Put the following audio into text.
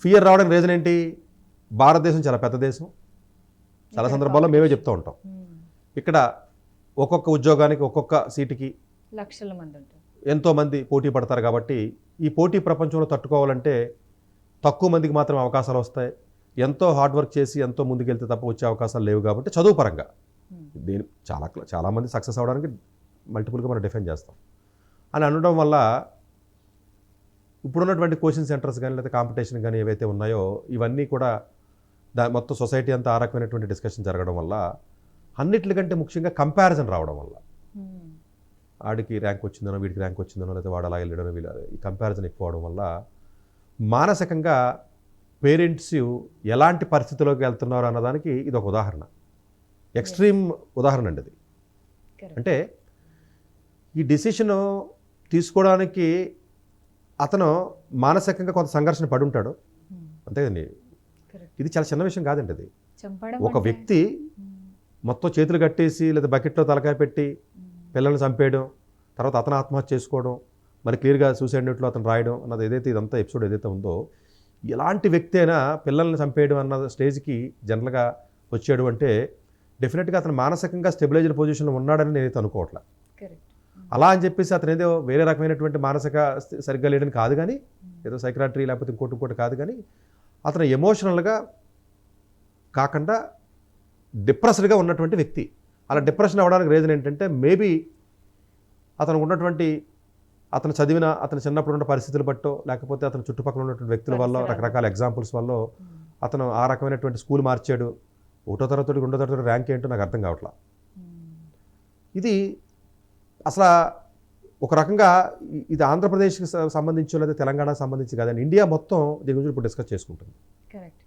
Fear రావడానికి reason ఏంటి? భారతదేశం చాలా పెద్ద దేశం, చాలా సందర్భాల్లో మేమే చెప్తూ ఉంటాం. ఇక్కడ ఒక్కొక్క ఉద్యోగానికి ఒక్కొక్క సీటుకి లక్షల మంది ఉంటారు, ఎంతోమంది పోటీ పడతారు. కాబట్టి ఈ పోటీ ప్రపంచంలో తట్టుకోవాలంటే తక్కువ మందికి మాత్రమే అవకాశాలు వస్తాయి. ఎంతో హార్డ్ వర్క్ చేసి ఎంతో ముందుకెళ్తే తప్ప వచ్చే అవకాశాలు లేవు. కాబట్టి చదువు పరంగా దీని చాలామంది సక్సెస్ అవ్వడానికి మల్టిపుల్గా మనం డిఫైన్ చేస్తాం అని అనడం వల్ల ఇప్పుడున్నటువంటి కోచింగ్ సెంటర్స్ కానీ లేదా కాంపిటీషన్ కానీ ఏవైతే ఉన్నాయో ఇవన్నీ కూడా మొత్తం సొసైటీ అంతా ఆ రకమైనటువంటి డిస్కషన్ జరగడం వల్ల అన్నిటికంటే ముఖ్యంగా కంపారిజన్ రావడం వల్ల ఆడికి ర్యాంక్ వచ్చిందనో వీడికి ర్యాంక్ వచ్చిందనో లేదా వాడు అలా వెళ్ళడనో వీళ్ళు ఈ కంపారిజన్ ఎక్కువ అవడం వల్ల మానసికంగా పేరెంట్స్ ఎలాంటి పరిస్థితిలోకి వెళ్తున్నారు అన్నదానికి ఇది ఒక ఉదాహరణ, ఎక్స్ట్రీమ్ ఉదాహరణ అండి అది. అంటే ఈ డిసిషన్ తీసుకోవడానికి అతను మానసికంగా కొంత సంఘర్షణ పడి ఉంటాడు, అంతే కదండి. ఇది చాలా చిన్న విషయం కాదండి అది. ఒక వ్యక్తి మొత్తం చేతులు కట్టేసి లేదా బకెట్లో తలకాయ పెట్టి పిల్లల్ని చంపేయడం, తర్వాత అతను ఆత్మహత్య చేసుకోవడం, మరి క్లియర్గా సూసైడ్ నోట్లో అతను రాయడం అన్నది ఏదైతే ఇదంతా ఎపిసోడ్ ఏదైతే ఉందో, ఎలాంటి వ్యక్తి అయినా పిల్లల్ని చంపేయడం అన్న స్టేజ్కి జనరల్గా వచ్చాడు అంటే డెఫినెట్గా అతను మానసికంగా స్టెబిలైజ్డ్ పొజిషన్లో ఉన్నాడని నేనైతే అనుకోవట్లా. అలా అని చెప్పేసి అతను ఏదో వేరే రకమైనటువంటి మానసిక సరిగ్గా లేడని కాదు, కానీ ఏదో సైక్రాట్రీ లేకపోతే ఇంకోటి కాదు, కానీ అతను ఎమోషనల్గా కాకుండా డిప్రెస్డ్గా ఉన్నటువంటి వ్యక్తి. అలా డిప్రెషన్ అవ్వడానికి రీజన్ ఏంటంటే మేబీ అతను ఉన్నటువంటి అతను చదివిన అతను చిన్నప్పుడు ఉన్న పరిస్థితులు బట్టో లేకపోతే అతను చుట్టుపక్కల ఉన్నటువంటి వ్యక్తుల వల్ల రకరకాల ఎగ్జాంపుల్స్ వల్ల అతను ఆ రకమైనటువంటి స్కూల్ మార్చాడు. 1వ తరగతి 2వ తరగతి ర్యాంక్ ఏంటో నాకు అర్థం కావట్లా. ఇది అసలు ఒక రకంగా ఇది ఆంధ్రప్రదేశ్కి సంబంధించి లేదా తెలంగాణకు సంబంధించి కాదని ఇండియా మొత్తం దీని గురించి ఇప్పుడు డిస్కస్ చేసుకుంటుంది. కరెక్ట్.